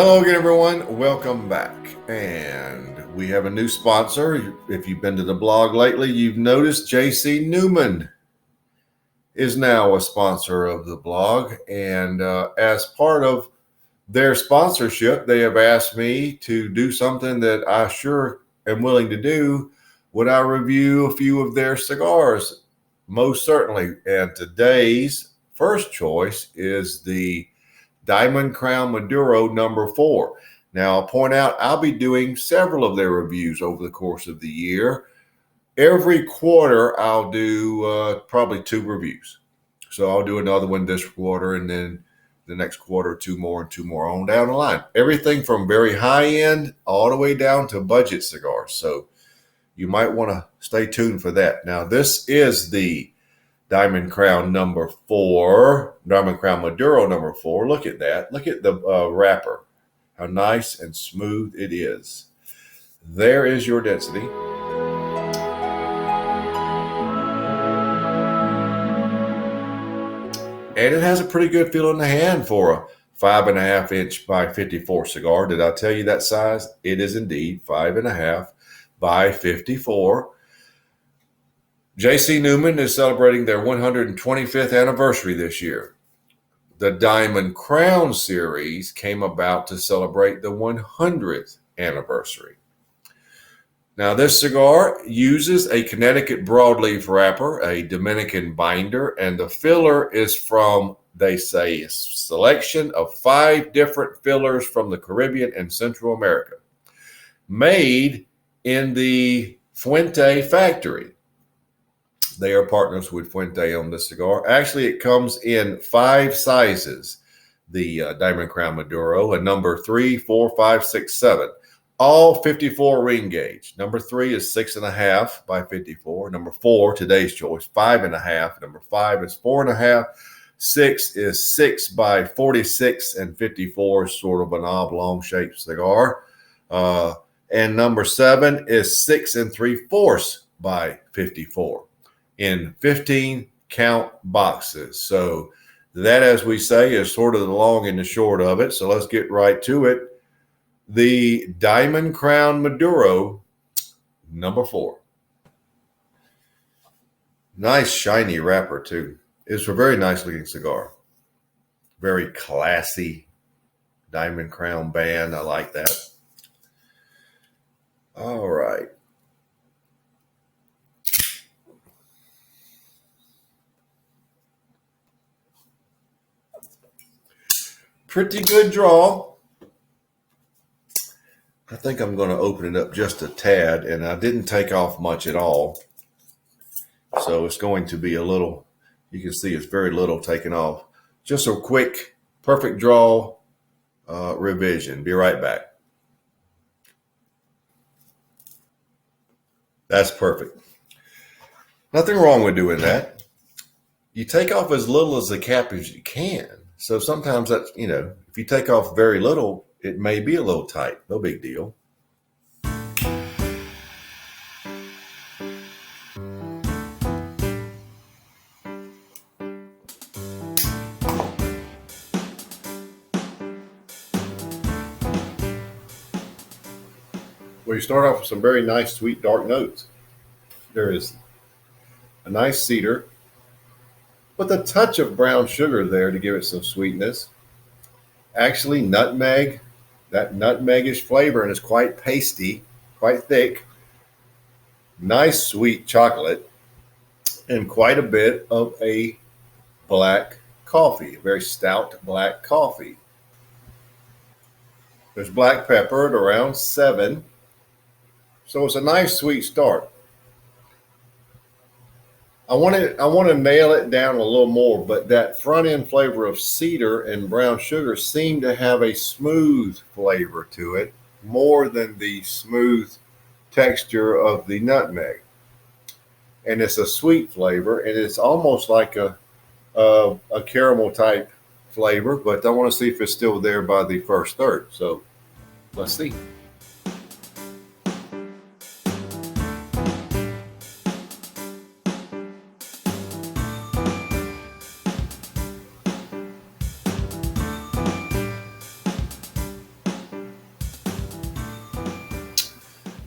Hello again, everyone. Welcome back. And we have a new sponsor. If you've been to the blog lately, you've noticed JC Newman is now a sponsor of the blog. And as part of their sponsorship, they have asked me to do something that I sure am willing to do when I review a few of their cigars. Most certainly. And today's first choice is the Diamond Crown Maduro number 4. Now, I'll point out I'll be doing several of their reviews over the course of the year. Every quarter, I'll do probably 2 reviews. So I'll do another one this quarter, and then the next quarter, 2 more and 2 more on down the line. Everything from very high end all the way down to budget cigars. So you might want to stay tuned for that. Now, this is the Diamond Crown number 4, Diamond Crown Maduro number 4. Look at that. Look at the wrapper. How nice and smooth it is. There is your density. And it has a pretty good feel in the hand for a 5.5 inch by 54 cigar. Did I tell you that size? It is indeed 5.5 by 54. JC Newman is celebrating their 125th anniversary this year. The Diamond Crown series came about to celebrate the 100th anniversary. Now, this cigar uses a Connecticut broadleaf wrapper, a Dominican binder, and the filler is from, they say, a selection of 5 different fillers from the Caribbean and Central America, made in the Fuente factory. They are partners with Fuente on this cigar. Actually, it comes in 5 sizes, the Diamond Crown Maduro, a number 3, 4, 5, 6, 7. All 54 ring gauge. Number 3 is 6.5 by 54. Number 4, today's choice, 5.5. Number 5 is 4.5. 6 is 6 by 46 and 54, sort of an oblong shaped cigar. And number 7 is 6 3/4 by 54 in 15 count boxes. So that, as we say, is sort of the long and the short of it. So let's get right to it. The Diamond Crown Maduro number 4. Nice shiny wrapper too. It's a very nice looking cigar. Very classy Diamond Crown band. I like that. All right. Pretty good draw. I think I'm going to open it up just a tad, and I didn't take off much at all. So it's going to be a little, you can see it's very little taken off. Just a quick, perfect draw revision. Be right back. That's perfect. Nothing wrong with doing that. You take off as little as the cap as you can. So sometimes that's, if you take off very little, it may be a little tight. No big deal. Well, you start off with some very nice, sweet, dark notes. There is a nice cedar with a touch of brown sugar there to give it some sweetness. Actually, nutmeg, that nutmegish flavor, and it's quite pasty, quite thick. Nice sweet chocolate, and quite a bit of a black coffee, a very stout black coffee. There's black pepper at around 7. So it's a nice sweet start. I want to nail it down a little more, but that front end flavor of cedar and brown sugar seem to have a smooth flavor to it, more than the smooth texture of the nutmeg. And it's a sweet flavor, and it's almost like a caramel type flavor, but I want to see if it's still there by the first third. So let's see.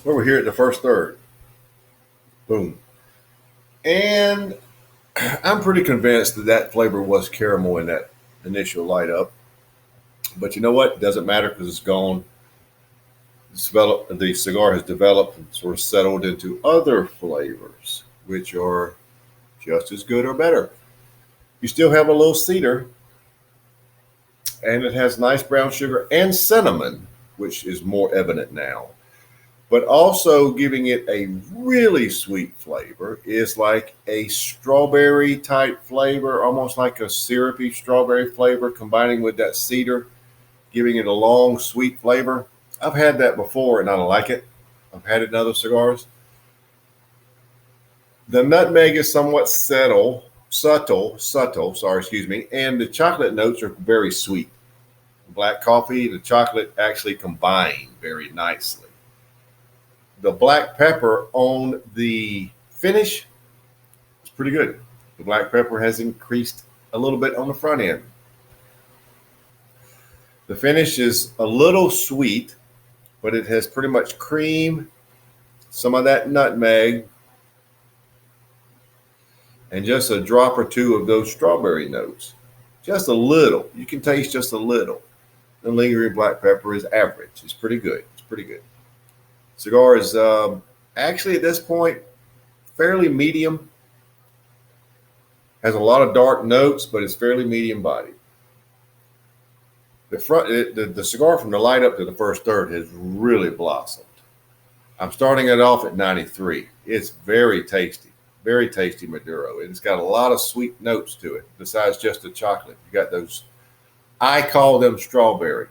Well, we're here at the first third. Boom. And I'm pretty convinced that that flavor was caramel in that initial light up. But you know what? It doesn't matter because it's gone. The cigar has developed and sort of settled into other flavors, which are just as good or better. You still have a little cedar, and it has nice brown sugar and cinnamon, which is more evident now. But also giving it a really sweet flavor is like a strawberry type flavor, almost like a syrupy strawberry flavor, combining with that cedar, giving it a long, sweet flavor. I've had that before and I don't like it. I've had it in other cigars. The nutmeg is somewhat subtle, sorry, excuse me, and the chocolate notes are very sweet. Black coffee and the chocolate actually combine very nicely. The black pepper on the finish is pretty good. The black pepper has increased a little bit on the front end. The finish is a little sweet, but it has pretty much cream, some of that nutmeg, and just a drop or two of those strawberry notes. Just a little. You can taste just a little. The lingering black pepper is average. It's pretty good. It's pretty good. Cigar is actually at this point fairly medium. Has a lot of dark notes, but it's fairly medium bodied. The cigar from the light up to the first third has really blossomed. I'm starting it off at 93. It's very tasty Maduro. And it's got a lot of sweet notes to it besides just the chocolate. You got those, I call them strawberry.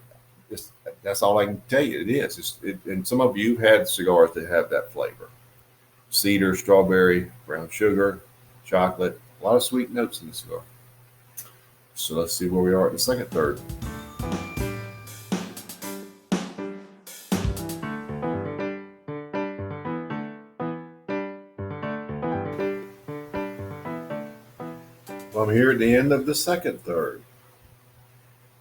That's all I can tell you. It is. And some of you had cigars that have that flavor. Cedar, strawberry, brown sugar, chocolate, a lot of sweet notes in the cigar. So let's see where we are at the second third. I'm here at the end of the second third.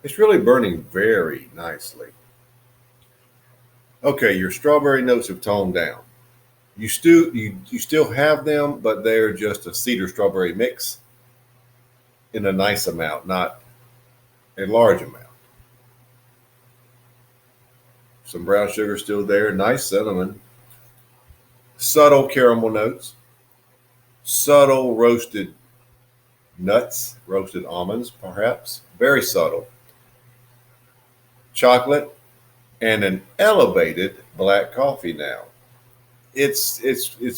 It's really burning very nicely. Okay, your strawberry notes have toned down. You still have them, but they're just a cedar strawberry mix in a nice amount, not a large amount. Some brown sugar still there, nice cinnamon, subtle caramel notes, subtle roasted nuts, roasted almonds, perhaps, very subtle. Chocolate and an elevated black coffee now. It's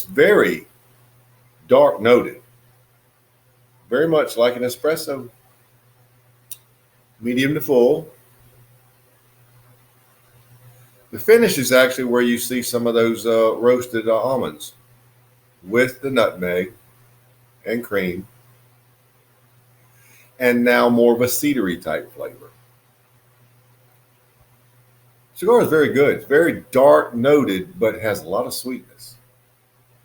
very dark noted, very much like an espresso, medium to full. The finish is actually where you see some of those roasted almonds with the nutmeg and cream, and now more of a cedary type flavor. Cigar is very good. It's very dark noted, but has a lot of sweetness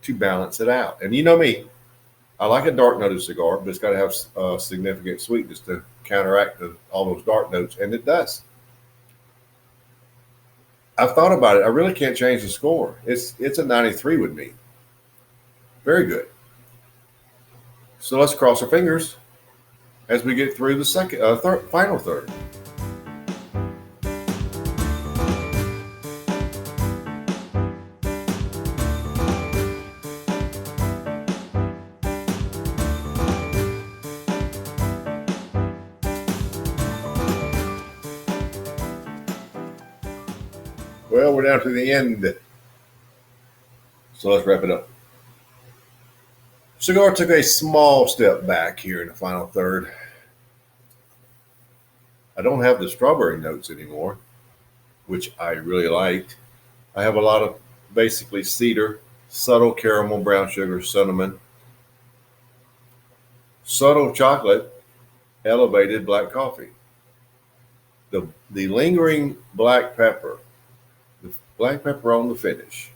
to balance it out. And you know me, I like a dark noted cigar, but it's got to have significant sweetness to counteract all those dark notes, and it does. I've thought about it. I really can't change the score. It's a 93 with me. Very good. So let's cross our fingers as we get through the final third. Well, we're down to the end. So let's wrap it up. Cigar took a small step back here in the final third. I don't have the strawberry notes anymore, which I really liked. I have a lot of basically cedar, subtle caramel, brown sugar, cinnamon, subtle chocolate, elevated black coffee. The lingering black pepper, the black pepper on the finish,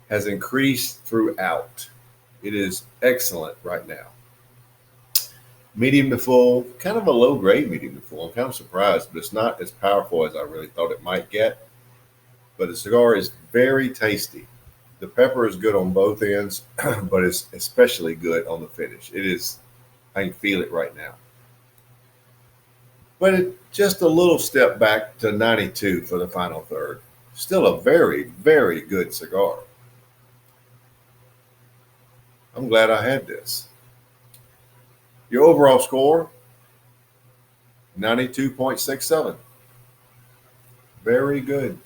has increased throughout. It is excellent right now. Medium to full, kind of a low grade medium to full. I'm kind of surprised, but it's not as powerful as I really thought it might get. but the cigar is very tasty. The pepper is good on both ends, but it's especially good on the finish. It is, I can feel it right now. But just a little step back to 92 for the final third. Still a very, very good cigar. I'm glad I had this. Your overall score, 92.67. Very good.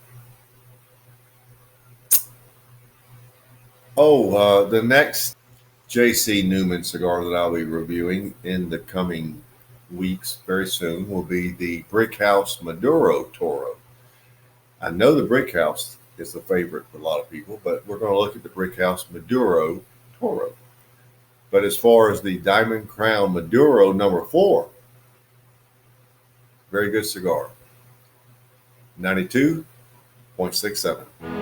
Oh, the next J.C. Newman cigar that I'll be reviewing in the coming weeks, very soon, will be the Brick House Maduro Toro. I know the Brick House is the favorite for a lot of people, but we're going to look at the Brick House Maduro Toro. But as far as the Diamond Crown Maduro number 4, very good cigar. 92.67.